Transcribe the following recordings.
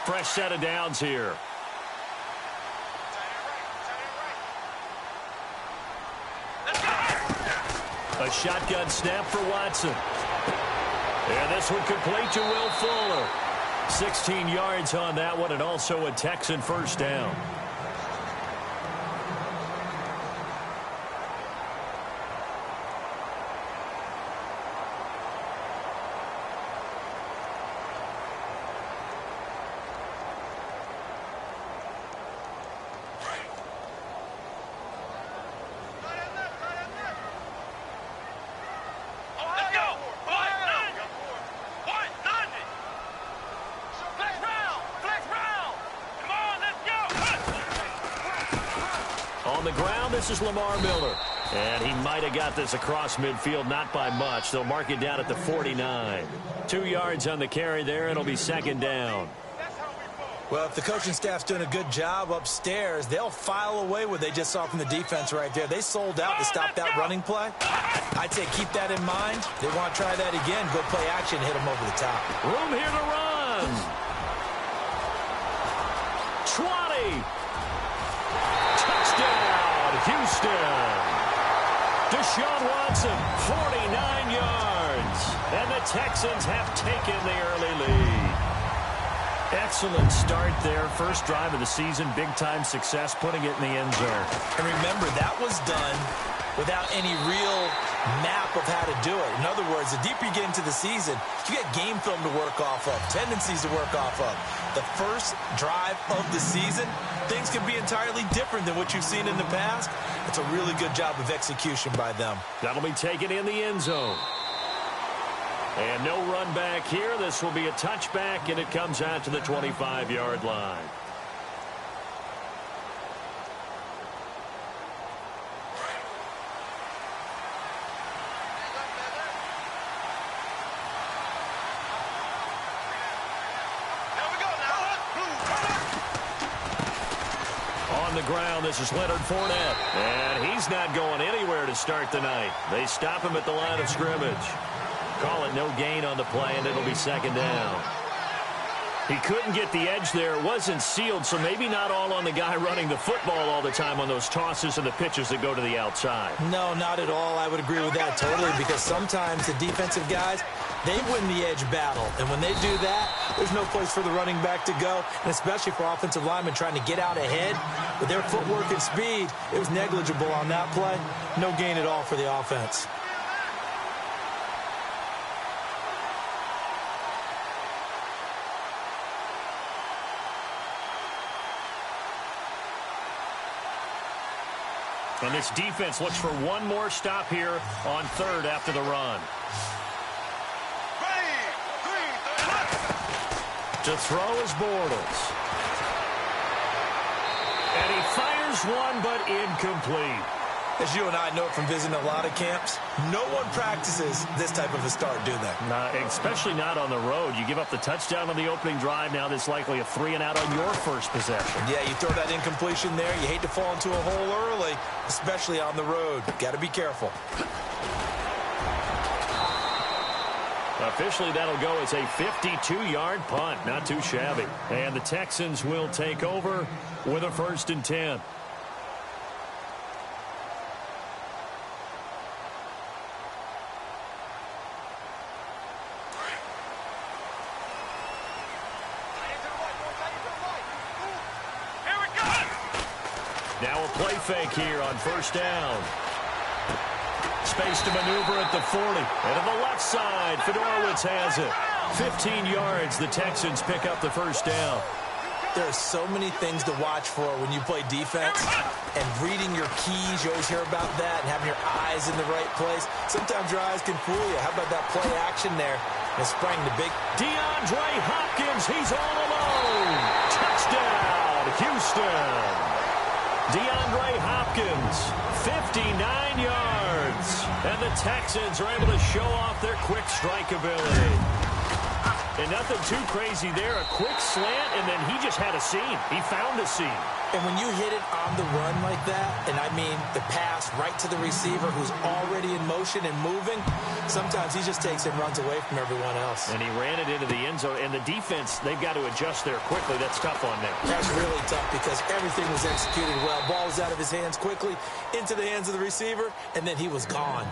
Fresh set of downs here. A shotgun snap for Watson. And this one complete to Will Fuller. 16 yards on that one, and also a Texan first down. On the ground, this is Lamar Miller. And he might have got this across midfield, not by much. They'll mark it down at the 49. 2 yards on the carry there. It'll be second down. Well, if the coaching staff's doing a good job upstairs, they'll file away what they just saw from the defense right there. They sold out to stop that running play. I'd say keep that in mind. They want to try that again. Go play action, hit them over the top. Room here to run. 20. Touchdown, Houston. Deshaun Watson, 49 yards. And the Texans have taken the early lead. Excellent start there. First drive of the season. Big-time success, putting it in the end zone. And remember, that was done without any real map of how to do it. In other words, the deeper you get into the season, you get game film to work off of, tendencies to work off of. The first drive of the season, things can be entirely different than what you've seen in the past. It's a really good job of execution by them. That'll be taken in the end zone. And no run back here. This will be a touchback, and it comes out to the 25-yard line. On the ground, this is Leonard Fournette. And he's not going anywhere to start the night. They stop him at the line of scrimmage. Call it no gain on the play, and it'll be second down. He couldn't get the edge there. It wasn't sealed, so maybe not all on the guy running the football all the time on those tosses and the pitches that go to the outside. No, not at all. I would agree with that totally, because sometimes the defensive guys, they win the edge battle. And when they do that, there's no place for the running back to go, and especially for offensive linemen trying to get out ahead. With their footwork and speed, it was negligible on that play. No gain at all for the offense. And this defense looks for one more stop here on third after the run. To throw is Bortles. And he fires one, but incomplete. As you and I know from visiting a lot of camps, no one practices this type of a start, do they? Especially not on the road. You give up the touchdown on the opening drive. Now there's likely a 3-and-out on your first possession. Yeah, you throw that incompletion there. You hate to fall into a hole early, especially on the road. Got to be careful. Officially, that'll go as a 52-yard punt. Not too shabby. And the Texans will take over with a 1st and 10. Now a play fake here on 1st down. Space to maneuver at the 40. And to the left side, Fedorowicz has it. 15 yards, the Texans pick up the 1st down. There are so many things to watch for when you play defense. And reading your keys, you always hear about that, and having your eyes in the right place. Sometimes your eyes can fool you. How about that play action there? And sprang the big... DeAndre Hopkins, he's all alone. Touchdown, Houston. DeAndre Hopkins, 59 yards. And the Texans are able to show off their quick strike ability. And nothing too crazy there. A quick slant, and then he just had a seam. He found a seam. And when you hit it on the run like that, and I mean the pass right to the receiver who's already in motion and moving, sometimes he just takes and runs away from everyone else. And he ran it into the end zone. And the defense, they've got to adjust there quickly. That's tough on them. That's really tough because everything was executed well. Ball was out of his hands quickly, into the hands of the receiver, and then he was gone.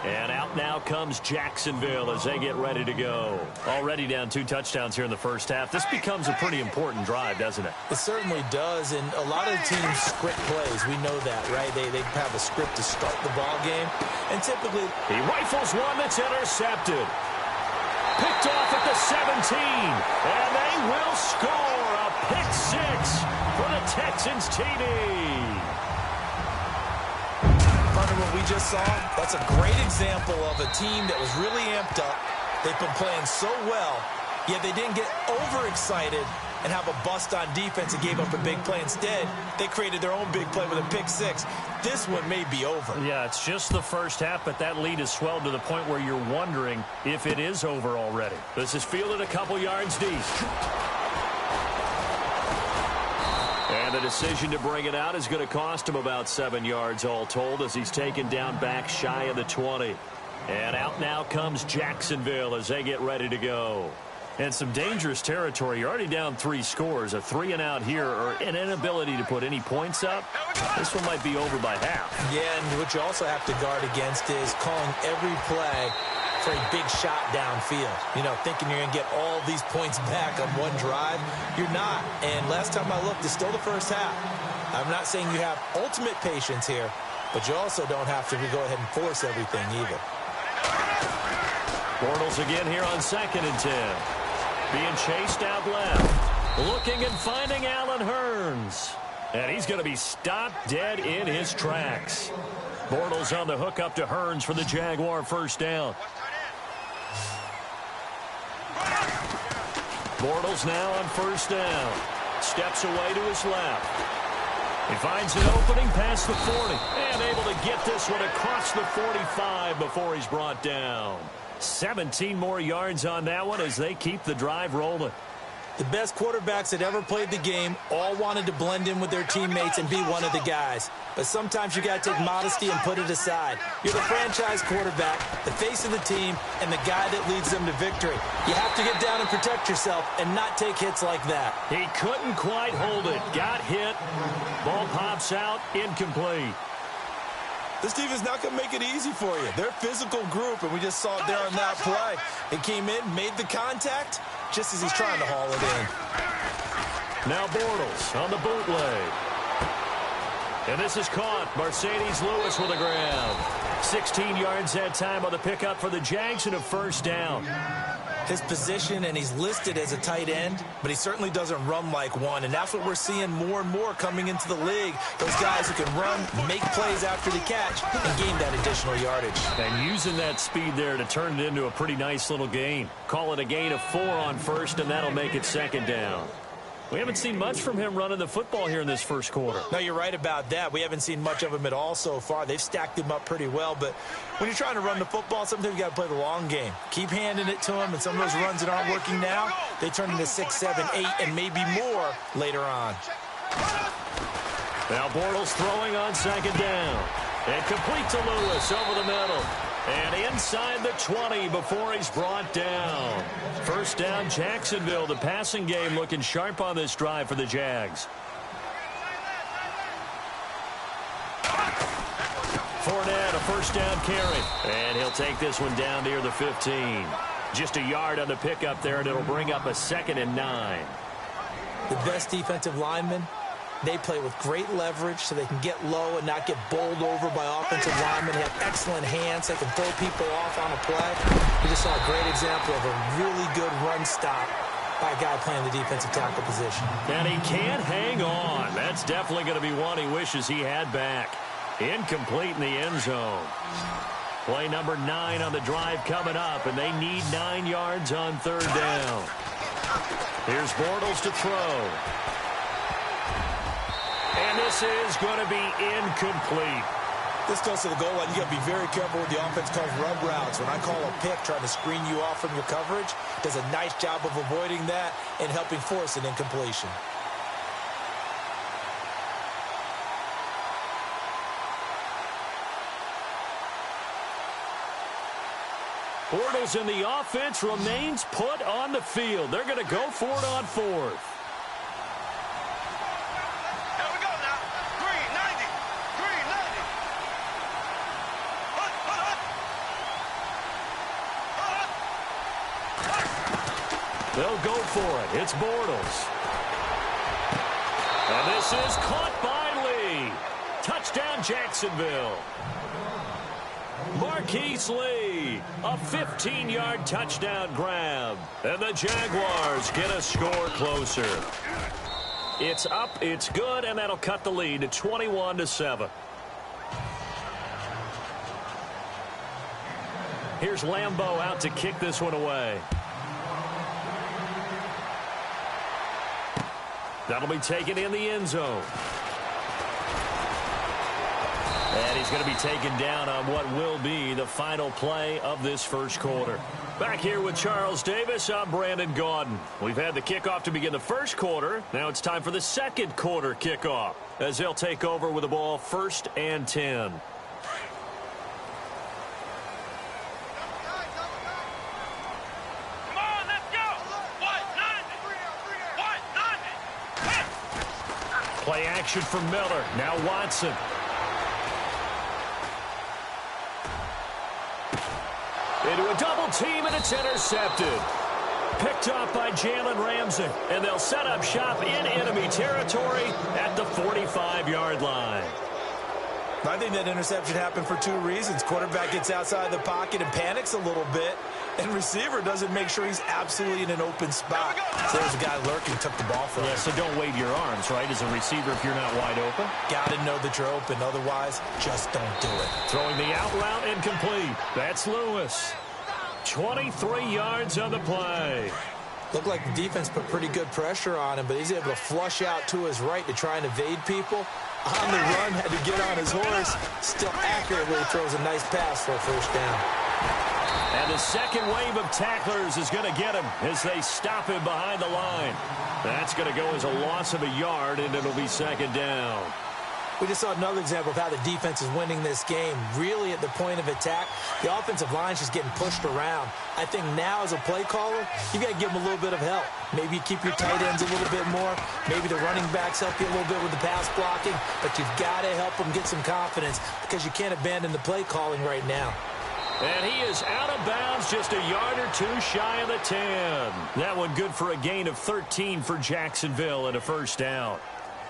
And out now comes Jacksonville as they get ready to go. Already down 2 touchdowns here in the first half. This becomes a pretty important drive, doesn't it? It certainly does, and a lot of teams script plays. We know that, right? They have a script to start the ball game, and typically he rifles one that's intercepted. Picked off at the 17, and they will score a pick 6 for the Texans TD. What we just saw, that's a great example of a team that was really amped up. They've been playing so well, yet they didn't get overexcited and have a bust on defense and gave up a big play. Instead, they created their own big play with a pick 6. This one may be over. Yeah, it's just the first half, but that lead has swelled to the point where you're wondering if it is over already. This is fielded a couple yards deep. And the decision to bring it out is going to cost him about 7 yards all told as he's taken down back shy of the 20. And out now comes Jacksonville as they get ready to go. And some dangerous territory. You're already down 3 scores. A 3-and-out here or an inability to put any points up. This one might be over by half. Yeah, and what you also have to guard against is calling every play for a big shot downfield. You know, thinking you're going to get all these points back on one drive. You're not. And last time I looked, it's still the first half. I'm not saying you have ultimate patience here, but you also don't have to go ahead and force everything either. Bortles again here on 2nd and 10. Being chased out left. Looking and finding Allen Hurns. And he's going to be stopped dead in his tracks. Bortles on the hook up to Hurns for the Jaguar first down. Bortles now on first down. Steps away to his left. He finds an opening past the 40. And able to get this one across the 45 before he's brought down. 17 more yards on that one as they keep the drive rolling. The best quarterbacks that ever played the game all wanted to blend in with their teammates and be one of the guys. But sometimes you got to take modesty and put it aside. You're the franchise quarterback, the face of the team, and the guy that leads them to victory. You have to get down and protect yourself and not take hits like that. He couldn't quite hold it. Got hit. Ball pops out. Incomplete. This defense is not going to make it easy for you. They're a physical group, and we just saw it there on that play. It came in, made the contact, just as he's trying to haul it in. Now Bortles on the bootleg. And this is caught. Mercedes Lewis with a grab. 16 yards that time on the pickup for the Jags and a first down. His position, and he's listed as a tight end, but he certainly doesn't run like one, and that's what we're seeing more and more coming into the league. Those guys who can run, make plays after the catch, and gain that additional yardage. And using that speed there to turn it into a pretty nice little gain. Call it a gain of 4 on first, and that'll make it second down. We haven't seen much from him running the football here in this first quarter. No, you're right about that. We haven't seen much of him at all so far. They've stacked him up pretty well, but when you're trying to run the football, sometimes you got to play the long game. Keep handing it to him, and some of those runs that aren't working now, they turn into 6, 7, 8, and maybe more later on. Now Bortles throwing on second down. And complete to Lewis over the middle. And inside the 20 before he's brought down. First down, Jacksonville. The passing game looking sharp on this drive for the Jags. Fournette, a first down carry. And he'll take this one down near the 15. Just a yard on the pickup there, and it'll bring up a 2nd and 9. The best defensive linemen, they play with great leverage so they can get low and not get bowled over by offensive linemen. They have excellent hands. They can throw people off on a play. We just saw a great example of a really good run stop by a guy playing the defensive tackle position. And he can't hang on. That's definitely going to be one he wishes he had back. Incomplete in the end zone. Play number 9 on the drive coming up, and they need 9 yards on third down. Here's Bortles to throw. And this is going to be incomplete. This goes to the goal line. You got to be very careful with the offense calls rub routes. When I call a pick trying to screen you off from your coverage, does a nice job of avoiding that and helping force an incompletion. Bortles in the offense remains put on the field. They're going to go for it on fourth. They'll go for it. It's Bortles. And this is caught by Lee. Touchdown, Jacksonville. Marquise Lee, a 15-yard touchdown grab. And the Jaguars get a score closer. It's up, it's good, and that'll cut the lead to 21-7. Here's Lambeau out to kick this one away. That'll be taken in the end zone. And he's going to be taken down on what will be the final play of this first quarter. Back here with Charles Davis, I'm Brandon Gaudin. We've had the kickoff to begin the first quarter. Now it's time for the second quarter kickoff as they'll take over with the ball 1st and 10. Play action from Miller. Now Watson. Into a double team, and it's intercepted. Picked off by Jalen Ramsey. And they'll set up shop in enemy territory at the 45-yard line. I think that interception happened for two reasons. Quarterback gets outside the pocket and panics a little bit. And receiver doesn't make sure he's absolutely in an open spot. So there's a guy lurking, took the ball from him. Yeah, so don't wave your arms, right, as a receiver if you're not wide open. Got to know that you're open. Otherwise, just don't do it. Throwing the out route incomplete. That's Lewis. 23 yards on the play. Looked like the defense put pretty good pressure on him, but he's able to flush out to his right to try and evade people. On the run, had to get on his horse. Still accurately throws a nice pass for a first down. And the second wave of tacklers is going to get him as they stop him behind the line. That's going to go as a loss of a yard, and it'll be second down. We just saw another example of how the defense is winning this game. Really at the point of attack, the offensive line's just getting pushed around. I think now as a play caller, you got to give them a little bit of help. Maybe you keep your tight ends a little bit more. Maybe the running backs help you a little bit with the pass blocking. But you've got to help them get some confidence because you can't abandon the play calling right now. And he is out of bounds, just a yard or two shy of the 10. That one good for a gain of 13 for Jacksonville and a first down.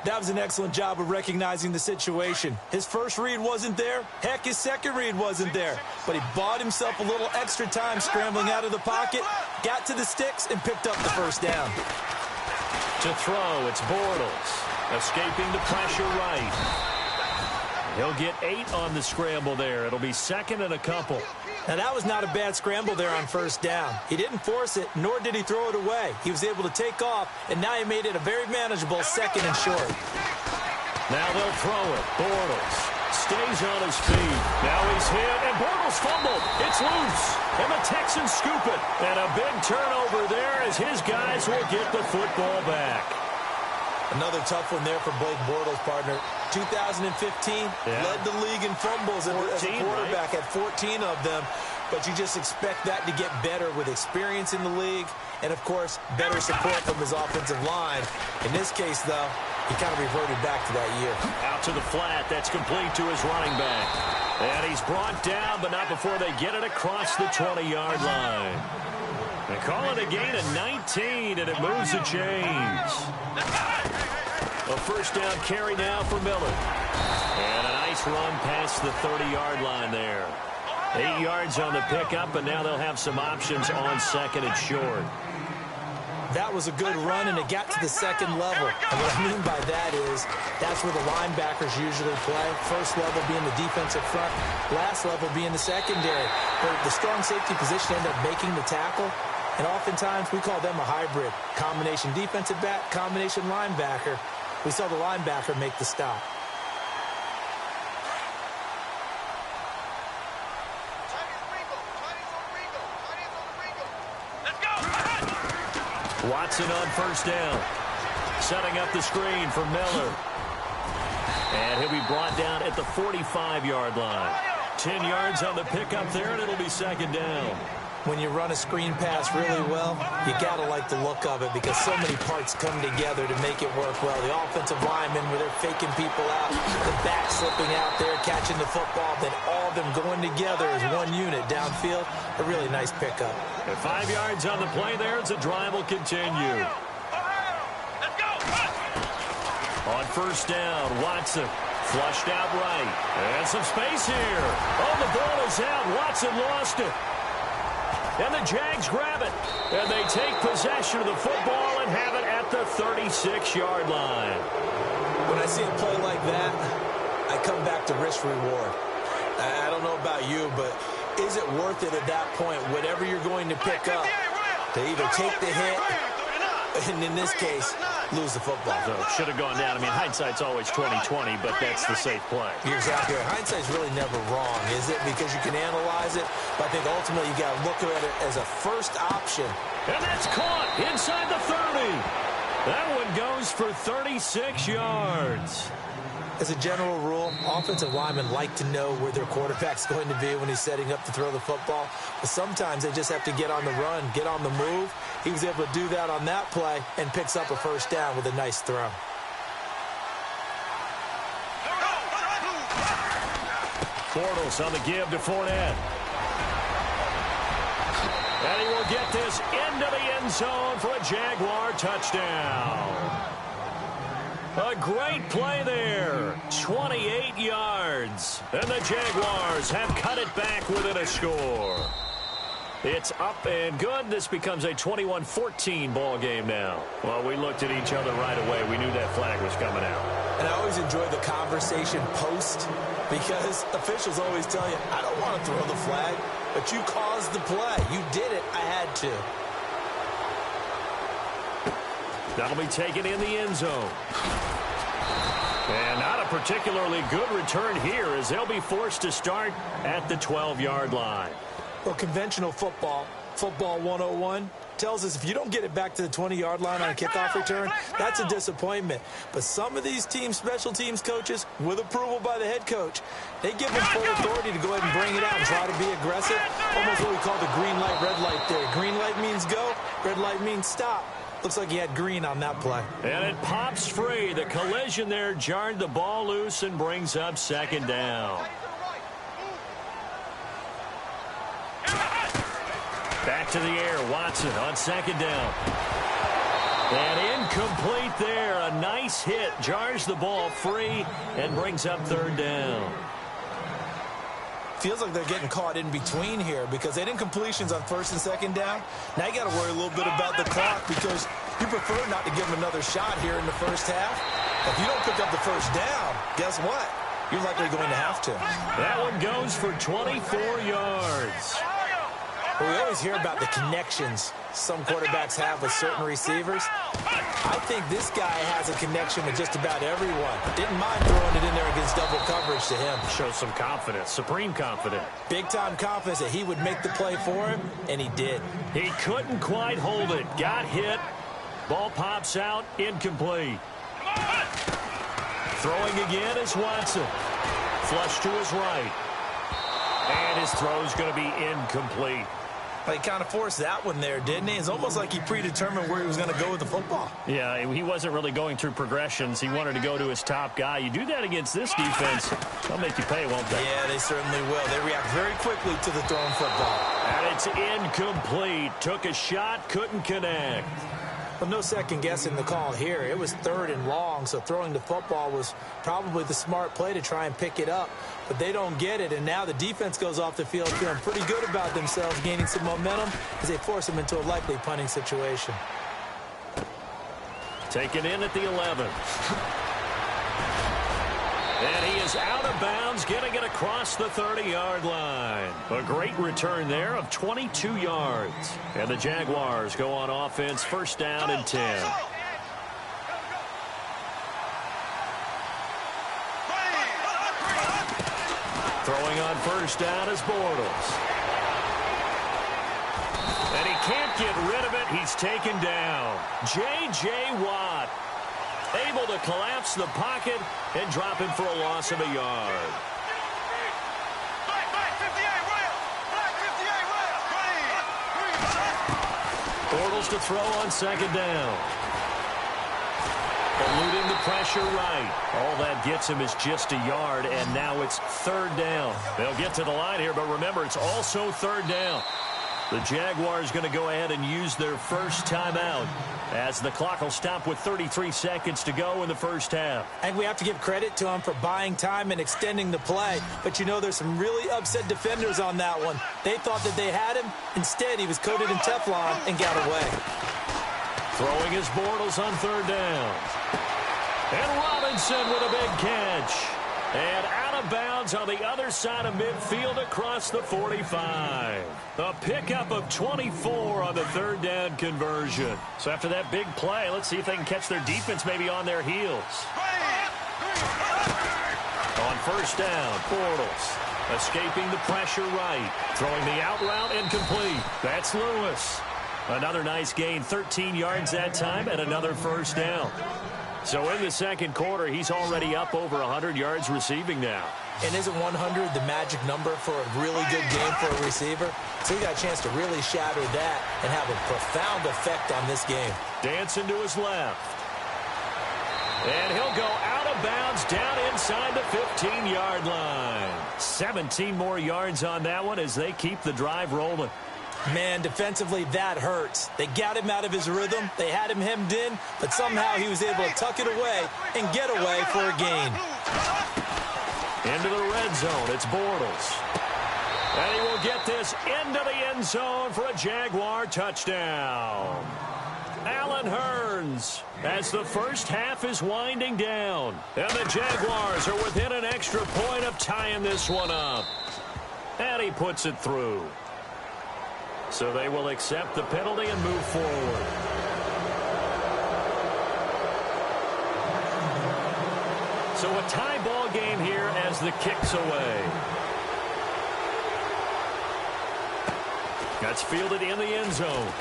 That was an excellent job of recognizing the situation. His first read wasn't there. Heck, his second read wasn't there. But he bought himself a little extra time scrambling out of the pocket, got to the sticks, and picked up the first down. To throw, it's Bortles. Escaping the pressure right. He'll get 8 on the scramble there. It'll be second and a couple. Now, that was not a bad scramble there on first down. He didn't force it, nor did he throw it away. He was able to take off, and now he made it a very manageable second and short. Now they'll throw it. Bortles stays on his feet. Now he's hit, and Bortles fumbled. It's loose, and the Texans scoop it. And a big turnover there as his guys will get the football back. Another tough one there for Blake Bortles, partner. 2015, led the league in fumbles as a quarterback, right? Had 14 of them. But you just expect that to get better with experience in the league and, of course, better support from his offensive line. In this case, though, he kind of reverted back to that year. Out to the flat. That's complete to his running back. And he's brought down, but not before they get it across the 20-yard line. They call it a gain of 19, and it moves the chains. A first down carry now for Miller. And a nice run past the 30-yard line there. 8 yards on the pickup, and now they'll have some options on second and short. That was a good run, and it got to the second level. And what I mean by that is that's where the linebackers usually play. First level being the defensive front, last level being the secondary. But the strong safety position ended up making the tackle. And oftentimes we call them a hybrid. Combination defensive back, combination linebacker. We saw the linebacker make the stop. Watson on first down. Setting up the screen for Miller. And he'll be brought down at the 45-yard line. 10 yards on the pickup there, and it'll be second down. When you run a screen pass really well, you got to like the look of it because so many parts come together to make it work well. The offensive linemen, where they're faking people out, the back slipping out there, catching the football, then all of them going together as one unit downfield. A really nice pickup. And 5 yards on the play there as the drive will continue. On first down, Watson flushed out right. And some space here. Oh, the ball is out. Watson lost it. And the Jags grab it. And they take possession of the football and have it at the 36-yard line. When I see a play like that, I come back to risk-reward. I don't know about you, but is it worth it at that point, whatever you're going to pick up, to either take the hit, and in this case, lose the football? So it should have gone down. I mean, hindsight's always 20/20, but that's the safe play. You're exactly right. Hindsight's really never wrong, is it? Because you can analyze it, but I think ultimately you got to look at it as a first option. And that's caught inside the 30. That one goes for 36 yards. As a general rule, offensive linemen like to know where their quarterback's going to be when he's setting up to throw the football. But sometimes they just have to get on the run, get on the move. He was able to do that on that play and picks up a first down with a nice throw. Bortles on the give to Fournette. And he will get this into the end zone for a Jaguar touchdown. A great play there. 28 yards. And the Jaguars have cut it back within a score. It's up and good. This becomes a 21-14 ball game now. Well, we looked at each other right away. We knew that flag was coming out. And I always enjoy the conversation post because officials always tell you, I don't want to throw the flag, but you caused the play. You did it. I had to. That'll be taken in the end zone. And not a particularly good return here as they'll be forced to start at the 12-yard line. Well, conventional football 101, tells us if you don't get it back to the 20-yard line on a kickoff return, that's a disappointment. But some of these team special teams coaches, with approval by the head coach, they give them full authority to go ahead and bring it out and try to be aggressive. Almost what we call the green light, red light theory. Green light means go, red light means stop. Looks like he had green on that play. And it pops free. The collision there jarred the ball loose and brings up second down. Back to the air, Watson on second down. And incomplete there. A nice hit. Jars the ball free and brings up third down. Feels like they're getting caught in between here because they didn't completions on first and second down. Now you got to worry a little bit about the clock because you prefer not to give them another shot here in the first half. If you don't pick up the first down, guess what? You're likely going to have to. That one goes for 24 yards. Well, we always hear about the connections some quarterbacks have with certain receivers. I think this guy has a connection with just about everyone. Didn't mind throwing it in there against double coverage to him. Shows some confidence, supreme confidence. Big-time confidence that he would make the play for him, and he did. He couldn't quite hold it. Got hit. Ball pops out, incomplete. Throwing again is Watson. Flush to his right. And his throw's going to be incomplete. He kind of forced that one there, didn't he? It's almost like he predetermined where he was going to go with the football. Yeah, he wasn't really going through progressions. He wanted to go to his top guy. You do that against this defense, they'll make you pay, won't they? Yeah, they certainly will. They react very quickly to the thrown football. And it's incomplete. Took a shot, couldn't connect. Well, no second guessing the call here. It was third and long, so throwing the football was probably the smart play to try and pick it up. But they don't get it, and now the defense goes off the field feeling pretty good about themselves, gaining some momentum as they force them into a likely punting situation. Taken in at the 11. And he is out of bounds, getting it across the 30-yard line. A great return there of 22 yards. And the Jaguars go on offense, first down and 10. Throwing on first down is Bortles. And he can't get rid of it. He's taken down. J.J. Watt able to collapse the pocket and drop him for a loss of a yard. Bortles to throw on second down. Eluding the pressure right. All that gets him is just a yard, and now it's third down. They'll get to the line here, but remember, it's also third down. The Jaguars going to go ahead and use their first timeout as the clock will stop with 33 seconds to go in the first half. And we have to give credit to him for buying time and extending the play. But, you know, there's some really upset defenders on that one. They thought that they had him. Instead, he was coated in Teflon and got away. Throwing his Bortles on third down. And Robinson with a big catch. And out of bounds on the other side of midfield across the 45. A pickup of 24 on the third down conversion. So after that big play, let's see if they can catch their defense maybe on their heels. On first down, Bortles escaping the pressure right. Throwing the out route incomplete. That's Lewis. Another nice gain, 13 yards that time, and another first down. So in the second quarter, he's already up over 100 yards receiving now. And isn't 100 the magic number for a really good game for a receiver? So he got a chance to really shatter that and have a profound effect on this game. Dancing to his left. And he'll go out of bounds down inside the 15-yard line. 17 more yards on that one as they keep the drive rolling. Man, defensively, that hurts. They got him out of his rhythm. They had him hemmed in, but somehow he was able to tuck it away and get away for a gain. Into the red zone, it's Bortles. And he will get this into the end zone for a Jaguar touchdown. Allen Hurns as the first half is winding down. And the Jaguars are within an extra point of tying this one up. And he puts it through. So they will accept the penalty and move forward. So a tie ball game here as the kick's away. That's fielded in the end zone.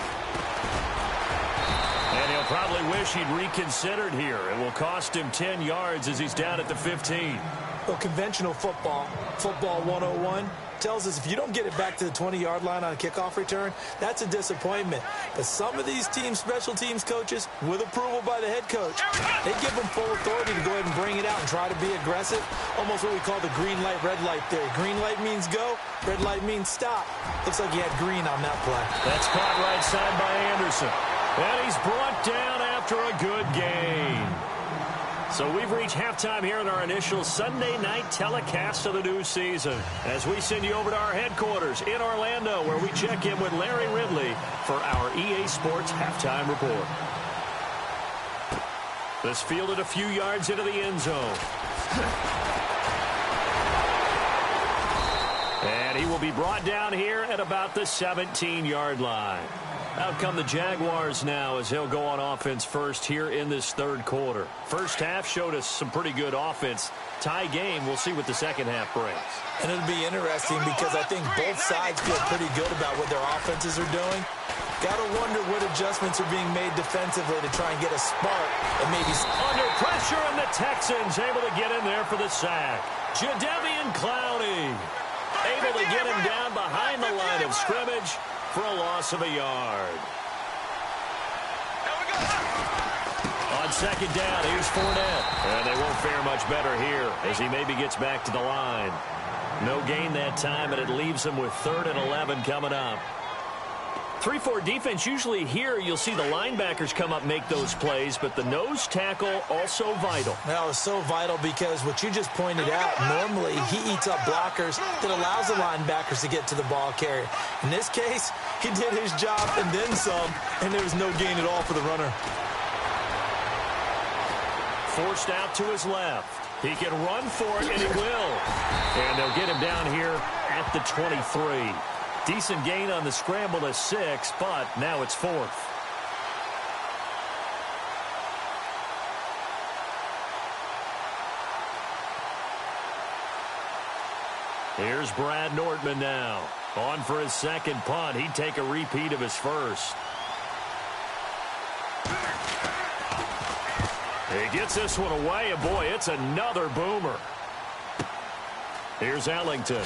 And he'll probably wish he'd reconsidered here. It will cost him 10 yards as he's down at the 15. Well, conventional football 101, tells us if you don't get it back to the 20-yard line on a kickoff return, that's a disappointment. But some of these teams, special teams coaches, with approval by the head coach, they give them full authority to go ahead and bring it out and try to be aggressive. Almost what we call the green light, red light theory. Green light means go, red light means stop. Looks like he had green on that play. That's caught right side by Anderson. And he's brought down after a good gain. So we've reached halftime here in our initial Sunday night telecast of the new season as we send you over to our headquarters in Orlando where we check in with Larry Ridley for our EA Sports Halftime Report. This fielded a few yards into the end zone. And he will be brought down here at about the 17-yard line. Out come the Jaguars now as they'll go on offense first here in this third quarter. First half showed us some pretty good offense. Tie game, we'll see what the second half brings. And it'll be interesting because I think both sides feel pretty good about what their offenses are doing. Got to wonder what adjustments are being made defensively to try and get a spark and maybe under pressure, and the Texans able to get in there for the sack. Jadeveon Clowney able to get him down behind the line of scrimmage for a loss of a yard. On second down, here's Fournette. And they won't fare much better here as he maybe gets back to the line. No gain that time, and it leaves him with 3rd and 11 coming up. 3-4 defense, usually here you'll see the linebackers come up make those plays, but the nose tackle also vital. That was so vital because what you just pointed out, normally he eats up blockers that allows the linebackers to get to the ball carrier. In this case, he did his job and then some, and there was no gain at all for the runner. Forced out to his left. He can run for it, and he will. And they'll get him down here at the 23. Decent gain on the scramble to 6, but now it's 4th. Here's Brad Nordman now. On for his second punt. He'd take a repeat of his first. He gets this one away, and boy, it's another boomer. Here's Ellington.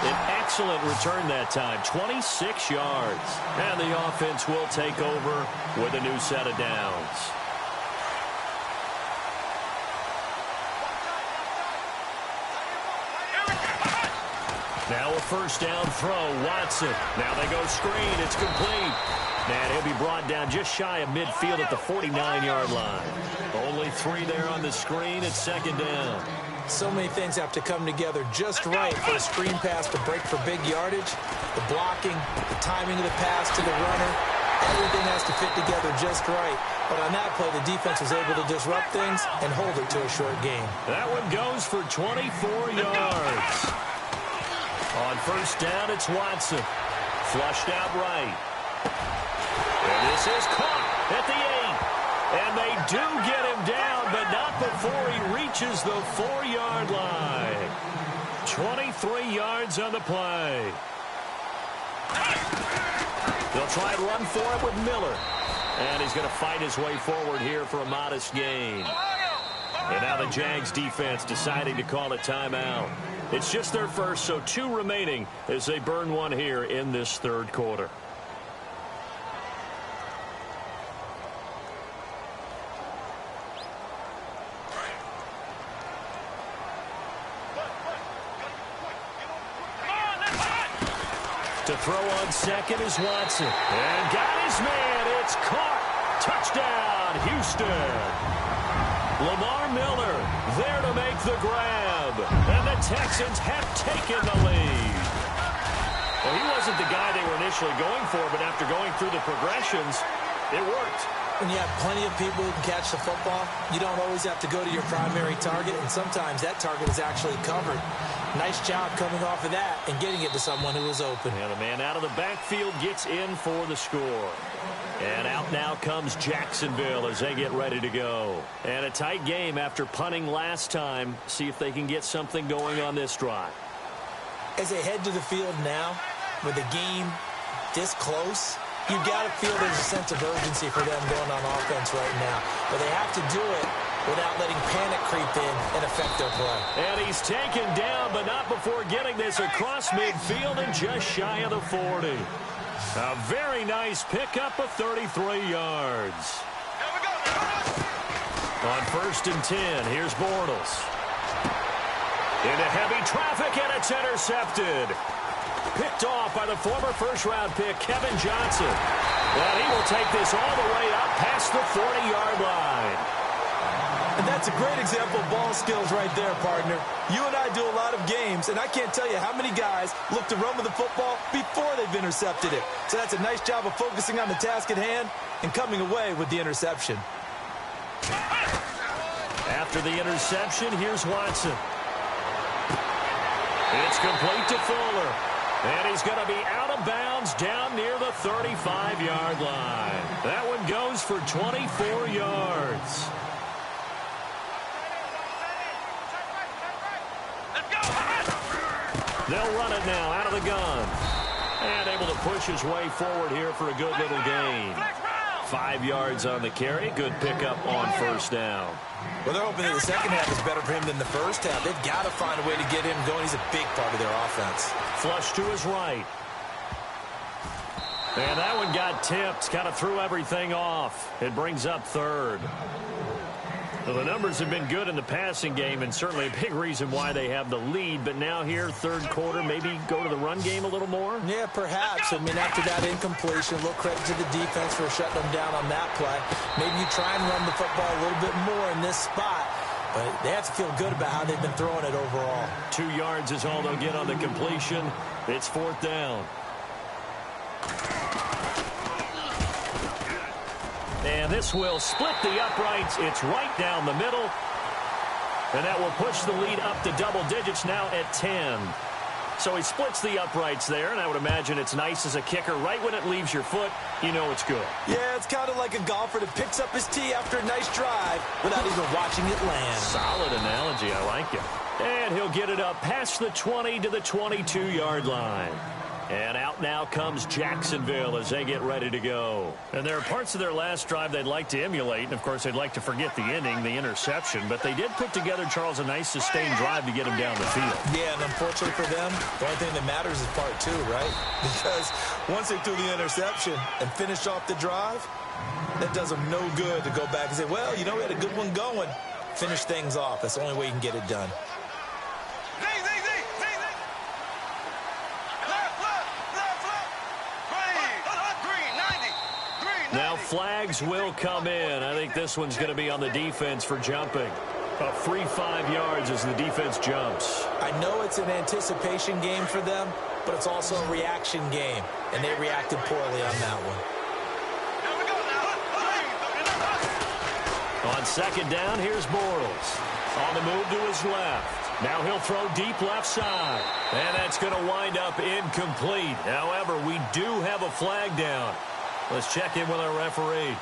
An excellent return that time, 26 yards. And the offense will take over with a new set of downs. Now a first down throw, Watson. Now they go screen, it's complete. And he'll be brought down just shy of midfield at the 49-yard line. Only 3 there on the screen, it's second down. So many things have to come together just right for a screen pass to break for big yardage. The blocking, the timing of the pass to the runner, everything has to fit together just right. But on that play, the defense was able to disrupt things and hold it to a short game. That one goes for 24 yards. On first down, it's Watson. Flushed out right. And this is caught at the 8. And they do get him down, but not before he reaches the 4-yard line. 23 yards on the play. They'll try and run for it with Miller. And he's going to fight his way forward here for a modest gain. And now the Jags defense deciding to call a timeout. It's just their first, so 2 remaining as they burn one here in this third quarter. To throw on second is Watson. And got his man. It's caught. Touchdown, Houston. Lamar Miller there to make the grab. And the Texans have taken the lead. Well, he wasn't the guy they were initially going for, but after going through the progressions, it worked. When you have plenty of people who can catch the football, you don't always have to go to your primary target, and sometimes that target is actually covered. Nice job coming off of that and getting it to someone who is open. And the man out of the backfield gets in for the score. And out now comes Jacksonville as they get ready to go. And a tight game after punting last time. See if they can get something going on this drive. As they head to the field now, with the game this close, you've got to feel there's a sense of urgency for them going on offense right now. But they have to do it without letting panic creep in and affect their play. And he's taken down, but not before getting this across midfield and just shy of the 40. A very nice pickup of 33 yards. On first and 10, here's Bortles. Into heavy traffic, and it's intercepted. Picked off by the former first-round pick, Kevin Johnson. And he will take this all the way up past the 40-yard line. And that's a great example of ball skills right there, partner. You and I do a lot of games, and I can't tell you how many guys look to run with the football before they've intercepted it. So that's a nice job of focusing on the task at hand and coming away with the interception. After the interception, here's Watson. It's complete to Fuller. And he's going to be out of bounds down near the 35-yard line. That one goes for 24 yards. They'll run it now out of the gun. And able to push his way forward here for a good little gain. 5 yards on the carry. Good pickup on first down. Well, they're hoping that the second half is better for him than the first half. They've got to find a way to get him going. He's a big part of their offense. Flush to his right. And that one got tipped. Kind of threw everything off. It brings up third. Well, the numbers have been good in the passing game, and certainly a big reason why they have the lead. But now here, third quarter, maybe go to the run game a little more? Yeah, perhaps. I mean, after that incompletion, a little credit to the defense for shutting them down on that play. Maybe you try and run the football a little bit more in this spot. But they have to feel good about how they've been throwing it overall. 2 yards is all they'll get on the completion. It's fourth down. And this will split the uprights. It's right down the middle. And that will push the lead up to double digits now at 10. So he splits the uprights there, and I would imagine it's nice as a kicker. Right when it leaves your foot, you know it's good. Yeah, it's kind of like a golfer that picks up his tee after a nice drive without even watching it land. Solid analogy. I like it. And he'll get it up past the 20 to the 22-yard line. And out now comes Jacksonville as they get ready to go. And there are parts of their last drive they'd like to emulate. And, of course, they'd like to forget the ending, the interception. But they did put together, Charles, a nice sustained drive to get him down the field. Yeah, and unfortunately for them, the only thing that matters is part two, right? Because once they threw the interception and finished off the drive, that does them no good to go back and say, well, you know, we had a good one going. Finish things off. That's the only way you can get it done. Now flags will come in. I think this one's going to be on the defense for jumping. A free 5 yards as the defense jumps. I know it's an anticipation game for them, but it's also a reaction game, and they reacted poorly on that one. On second down, here's Bortles. On the move to his left. Now he'll throw deep left side. And that's going to wind up incomplete. However, we do have a flag down. Let's check in with our referee.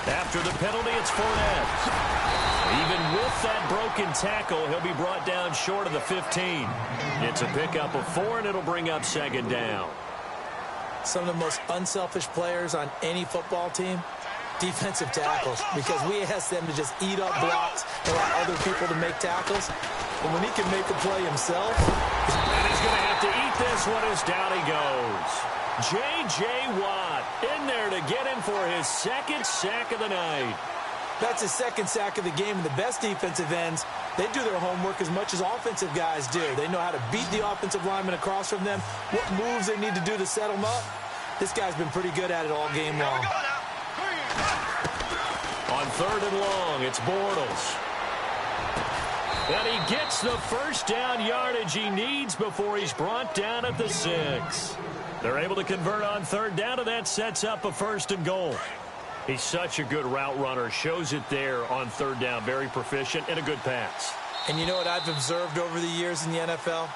After the penalty, it's Fournette. Even with that broken tackle, he'll be brought down short of the 15. It's a pickup of 4, and it'll bring up second down. Some of the most unselfish players on any football team, defensive tackles, because we ask them to just eat up blocks, allow other people to make tackles. But when he can make a play himself. And he's going to have to eat this one as down he goes. J.J. Watt in there to get him for his second sack of the night. That's his second sack of the game, and the best defensive ends, they do their homework as much as offensive guys do. They know how to beat the offensive lineman across from them, what moves they need to do to set them up. This guy's been pretty good at it all game long. On third and long, it's Bortles. And he gets the first down yardage he needs before he's brought down at the 6. They're able to convert on third down, and that sets up a first and goal. He's such a good route runner. Shows it there on third down. Very proficient and a good pass. And you know what I've observed over the years in the NFL?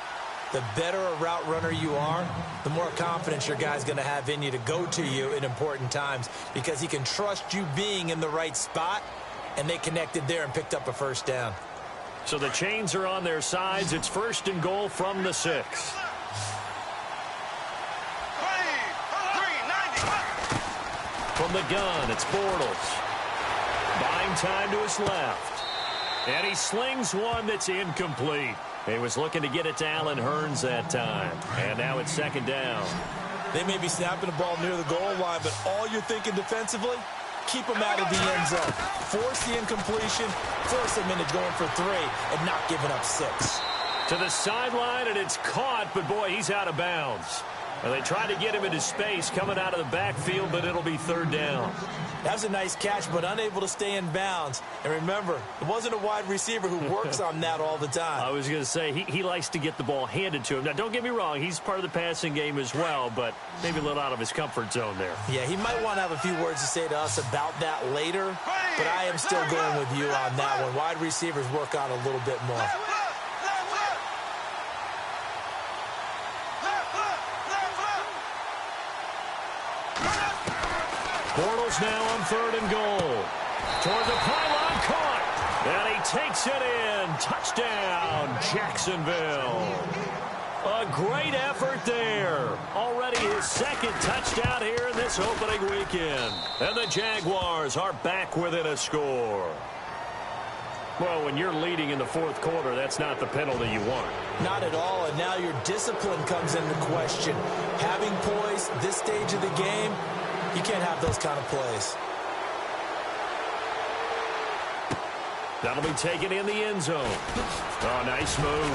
The better a route runner you are, the more confidence your guy's going to have in you to go to you in important times because he can trust you being in the right spot, and they connected there and picked up a first down. So the chains are on their sides. It's first and goal from the 6. From the gun, it's Bortles. Buying time to his left. And he slings one that's incomplete. He was looking to get it to Allen Hurns that time. And now it's second down. They may be snapping the ball near the goal line, but all you're thinking defensively, keep them out of the end zone. Force the incompletion, force them into going for 3, and not giving up 6. To the sideline, and it's caught, but boy, he's out of bounds. And they tried to get him into space coming out of the backfield, but it'll be third down. That was a nice catch, but unable to stay in bounds. And remember, it wasn't a wide receiver who works on that all the time. I was going to say, he likes to get the ball handed to him. Now, don't get me wrong, he's part of the passing game as well, but maybe a little out of his comfort zone there. Yeah, he might want to have a few words to say to us about that later, but I am still going with you on that one. Wide receivers work on a little bit more. Bortles now on third and goal. Toward the pylon, caught. And he takes it in. Touchdown, Jacksonville. A great effort there. Already his second touchdown here in this opening weekend. And the Jaguars are back within a score. Well, when you're leading in the fourth quarter, that's not the penalty you want. Not at all, and now your discipline comes into question. Having poise this stage of the game, you can't have those kind of plays. That'll be taken in the end zone. Oh, nice move.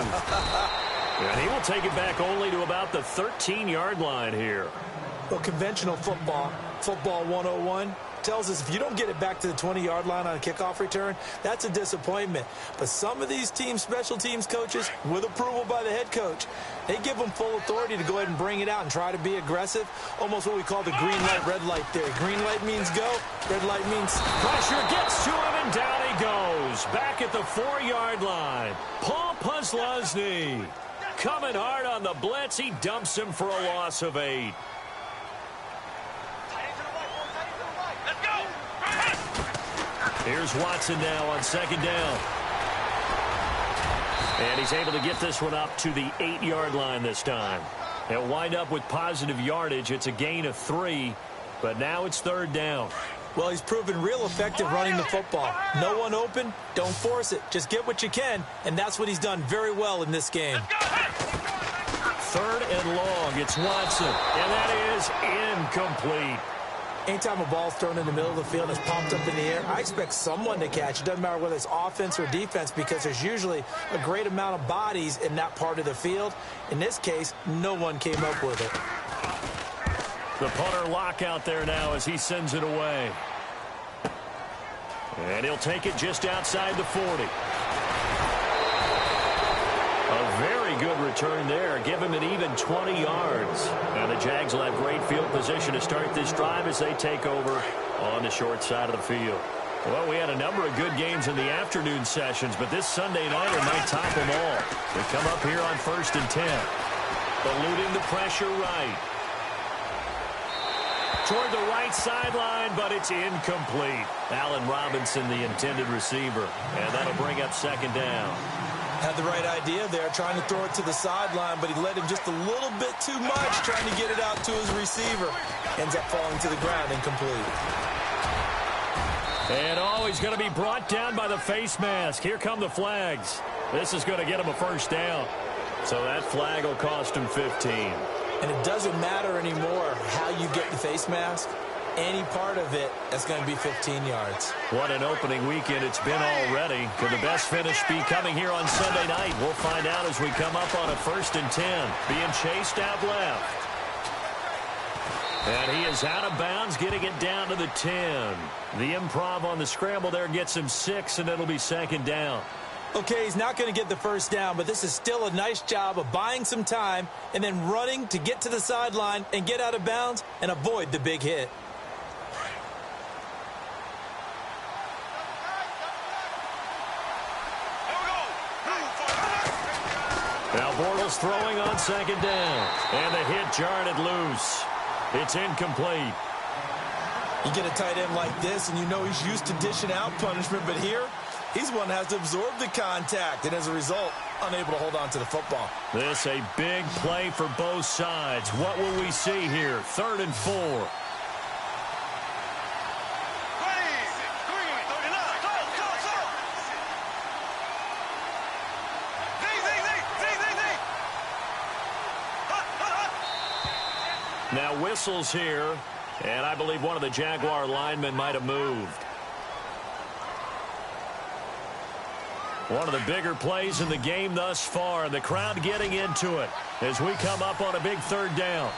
And he will take it back only to about the 13-yard line here. Well, conventional football 101, tells us if you don't get it back to the 20-yard line on a kickoff return, that's a disappointment. But some of these special teams coaches, with approval by the head coach, they give them full authority to go ahead and bring it out and try to be aggressive, almost what we call the green light, red light theory. Green light means go, red light means... Pressure gets to him, and down he goes. Back at the 4-yard line. Paul Posluszny coming hard on the blitz. He dumps him for a loss of 8. Here's Watson now on 2nd down. And he's able to get this one up to the 8-yard line this time. He'll wind up with positive yardage. It's a gain of 3, but now it's 3rd down. Well, he's proven real effective running the football. No one open, don't force it. Just get what you can, and that's what he's done very well in this game. 3rd and long. It's Watson, and that is incomplete. Anytime a ball's thrown in the middle of the field and it's popped up in the air, I expect someone to catch. It doesn't matter whether it's offense or defense because there's usually a great amount of bodies in that part of the field. In this case, no one came up with it. The punter lock out there now as he sends it away. And he'll take it just outside the 40. A very good return there. Give him an even 20 yards. And the Jags will have great field position to start this drive as they take over on the short side of the field. Well, we had a number of good games in the afternoon sessions, but this Sunday nighter might top them all. They come up here on 1st and 10. Eluding the pressure right. Toward the right sideline, but it's incomplete. Allen Robinson, the intended receiver. And that'll bring up 2nd down. Had the right idea there, trying to throw it to the sideline, but he led him just a little bit too much, trying to get it out to his receiver. Ends up falling to the ground, incomplete. And he's going to be brought down by the face mask. Here come the flags. This is going to get him a 1st down. So that flag will cost him 15. And it doesn't matter anymore how you get the face mask. Any part of it, that's going to be 15 yards. What an opening weekend it's been already. Could the best finish be coming here on Sunday night? We'll find out as we come up on a 1st and 10. Being chased out left. And he is out of bounds, getting it down to the 10. The improv on the scramble there gets him 6, and it'll be 2nd down. Okay, he's not going to get the 1st down, but this is still a nice job of buying some time and then running to get to the sideline and get out of bounds and avoid the big hit. Now Bortles throwing on 2nd down. And the hit jarred it loose. It's incomplete. You get a tight end like this, and you know he's used to dishing out punishment, but here, he's one that has to absorb the contact, and as a result, unable to hold on to the football. This a big play for both sides. What will we see here? 3rd and 4. Now whistles here, and I believe one of the Jaguar linemen might have moved. One of the bigger plays in the game thus far, and the crowd getting into it as we come up on a big 3rd down.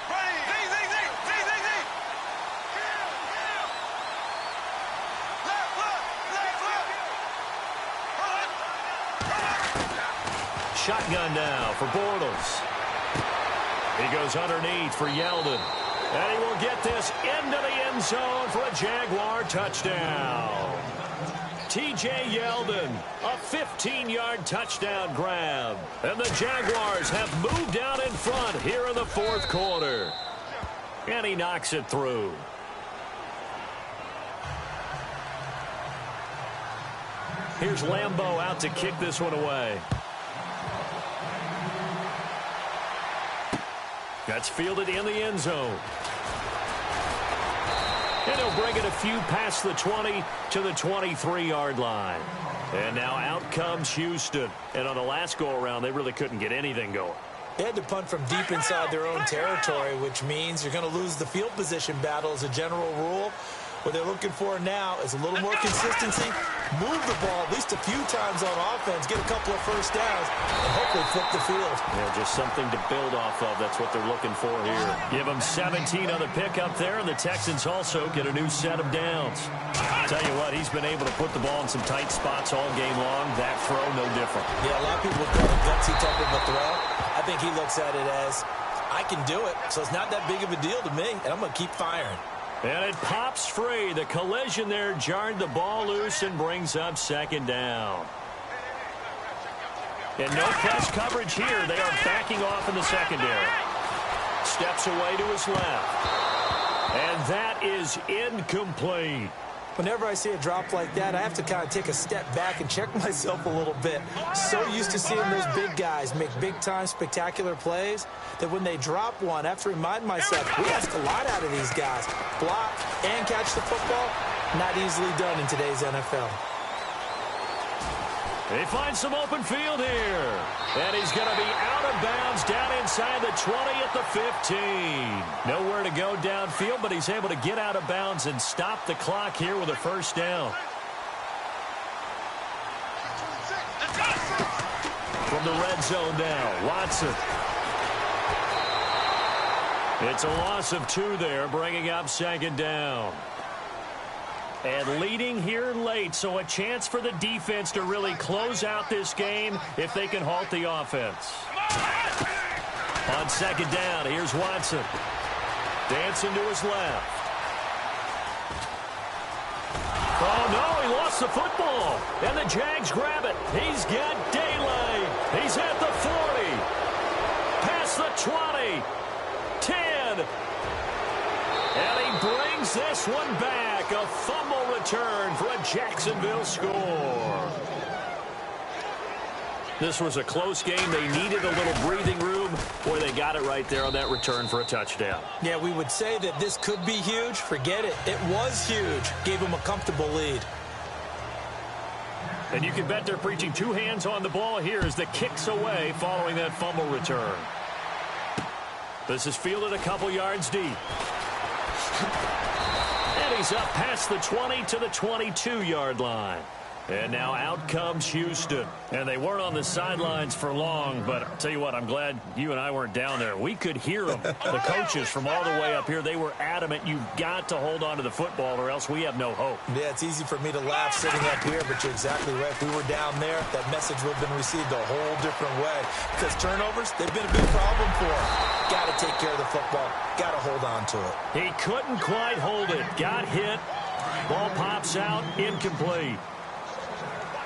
Shotgun now for Bortles. He goes underneath for Yeldon. And he will get this into the end zone for a Jaguar touchdown. T.J. Yeldon, a 15-yard touchdown grab. And the Jaguars have moved out in front here in the 4th quarter. And he knocks it through. Here's Lambeau out to kick this one away. That's fielded in the end zone. And he'll bring it a few past the 20 to the 23-yard line. And now out comes Houston. And on the last go-around, they really couldn't get anything going. They had to punt from deep inside their own territory, which means you're going to lose the field position battle as a general rule. What they're looking for now is a little more consistency, move the ball at least a few times on offense, get a couple of first downs, and hopefully flip the field. Yeah, just something to build off of. That's what they're looking for here. Give them 17 on the pickup there, and the Texans also get a new set of downs. Tell you what, he's been able to put the ball in some tight spots all game long. That throw, no different. Yeah, a lot of people would call it gutsy type of a throw. I think he looks at it as, I can do it, so it's not that big of a deal to me, and I'm going to keep firing. And it pops free. The collision there jarred the ball loose and brings up second down. And no press coverage here. They are backing off in the secondary. Steps away to his left. And that is incomplete. Whenever I see a drop like that, I have to kind of take a step back and check myself a little bit. So used to seeing those big guys make big-time spectacular plays that when they drop one, I have to remind myself, we ask a lot out of these guys. Block and catch the football, not easily done in today's NFL. He finds some open field here. And he's going to be out of bounds down inside the 20 at the 15. Nowhere to go downfield, but he's able to get out of bounds and stop the clock here with a first down. From the red zone now, Watson. It's a loss of 2 there, bringing up second down. And leading here late, so a chance for the defense to really close out this game if they can halt the offense. On second down, here's Watson. Dancing to his left. Oh, no, he lost the football. And the Jags grab it. He's got daylight. He's at the 40. Past the 20. 10. And he brings this one back. A fumble return for a Jacksonville score. This was a close game. They needed a little breathing room. Boy, they got it right there on that return for a touchdown. Yeah, we would say that this could be huge. Forget it. It was huge. Gave them a comfortable lead. And you can bet they're preaching 2 hands on the ball here as the kick's away following that fumble return. This is fielded a couple yards deep. And he's up past the 20 to the 22-yard line. And now out comes Houston. And they weren't on the sidelines for long, but I'll tell you what, I'm glad you and I weren't down there. We could hear them. The coaches from all the way up here, they were adamant, you've got to hold on to the football or else we have no hope. Yeah, it's easy for me to laugh sitting up here, but you're exactly right. If we were down there, that message would have been received a whole different way. Because turnovers, they've been a big problem for them. Got to take care of the football. Got to hold on to it. He couldn't quite hold it. Got hit. Ball pops out. Incomplete.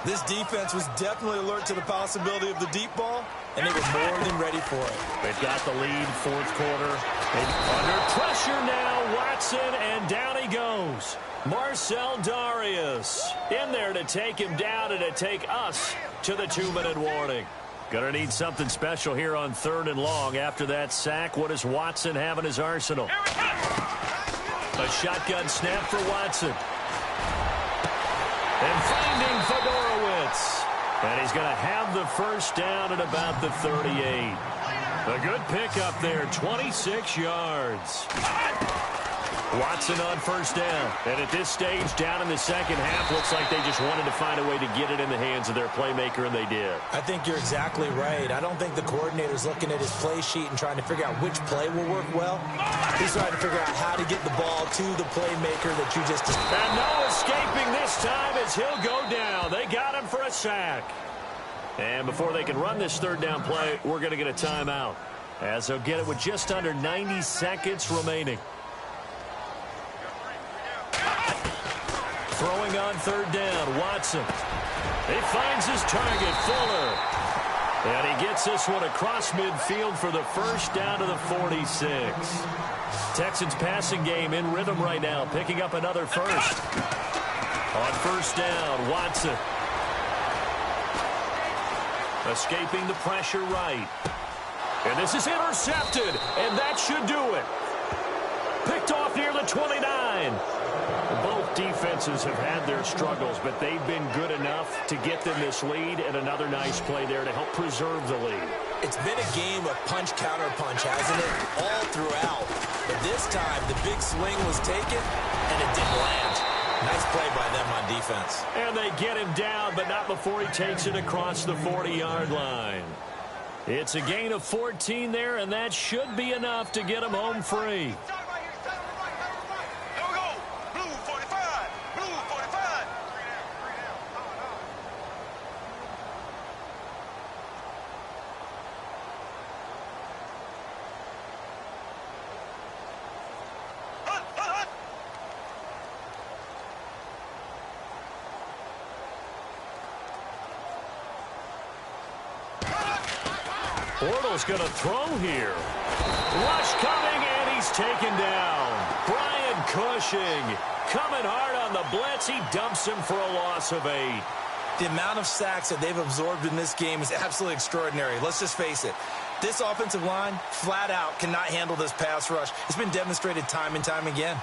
This defense was definitely alert to the possibility of the deep ball, and they were more than ready for it. They've got the lead, fourth quarter. Under pressure now, Watson, and down he goes. Marcel Darius in there to take him down and to take us to the 2-minute warning. Gonna need something special here on 3rd and long. After that sack, what does Watson have in his arsenal? A shotgun snap for Watson. And finding Fedorowicz. And he's going to have the first down at about the 38. A good pickup there, 26 yards. Watson on first down. And at this stage, down in the second half, looks like they just wanted to find a way to get it in the hands of their playmaker, and they did. I think you're exactly right. I don't think the coordinator's looking at his play sheet and trying to figure out which play will work well. He's trying to figure out how to get the ball to the playmaker that you just... And no escaping this time as he'll go down. They got him for a sack. And before they can run this 3rd down play, we're going to get a timeout, as they'll get it with just under 90 seconds remaining. Throwing on 3rd down, Watson. He finds his target, Fuller. And he gets this one across midfield for the first down to the 46. Texans passing game in rhythm right now, picking up another first. On 1st down, Watson. Escaping the pressure right. And this is intercepted, and that should do it. Picked off near the 29. Both defenses have had their struggles, but they've been good enough to get them this lead, and another nice play there to help preserve the lead. It's been a game of punch-counter-punch, hasn't it? All throughout. But this time, the big swing was taken, and it didn't land. Nice play by them on defense. And they get him down, but not before he takes it across the 40-yard line. It's a gain of 14 there, and that should be enough to get him home free. Bortles going to throw here. Rush coming, and he's taken down. Brian Cushing coming hard on the blitz. He dumps him for a loss of 8. The amount of sacks that they've absorbed in this game is absolutely extraordinary. Let's just face it. This offensive line, flat out, cannot handle this pass rush. It's been demonstrated time and time again.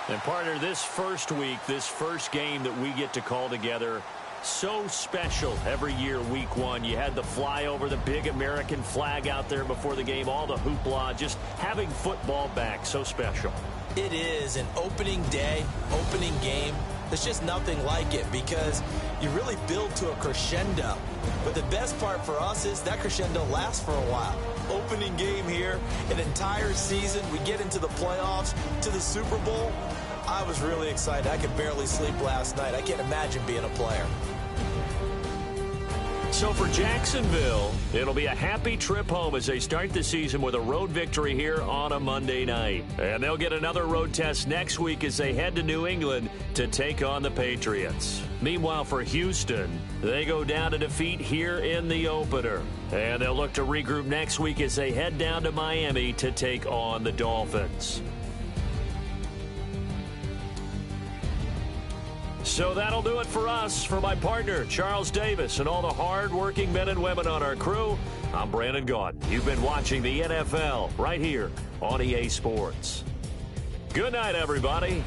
And partner, this first week, this first game that we get to call together, so special every year, week 1. You had the flyover, the big American flag out there before the game, all the hoopla, just having football back, so special. It is an opening day, opening game. There's just nothing like it because you really build to a crescendo. But the best part for us is that crescendo lasts for a while. Opening game here, an entire season. We get into the playoffs, to the Super Bowl. I was really excited. I could barely sleep last night. I can't imagine being a player. So for Jacksonville, it'll be a happy trip home as they start the season with a road victory here on a Monday night. And they'll get another road test next week as they head to New England to take on the Patriots. Meanwhile, for Houston, they go down to defeat here in the opener. And they'll look to regroup next week as they head down to Miami to take on the Dolphins. So that'll do it for us. For my partner, Charles Davis, and all the hard-working men and women on our crew, I'm Brandon Gaudin. You've been watching the NFL right here on EA Sports. Good night, everybody.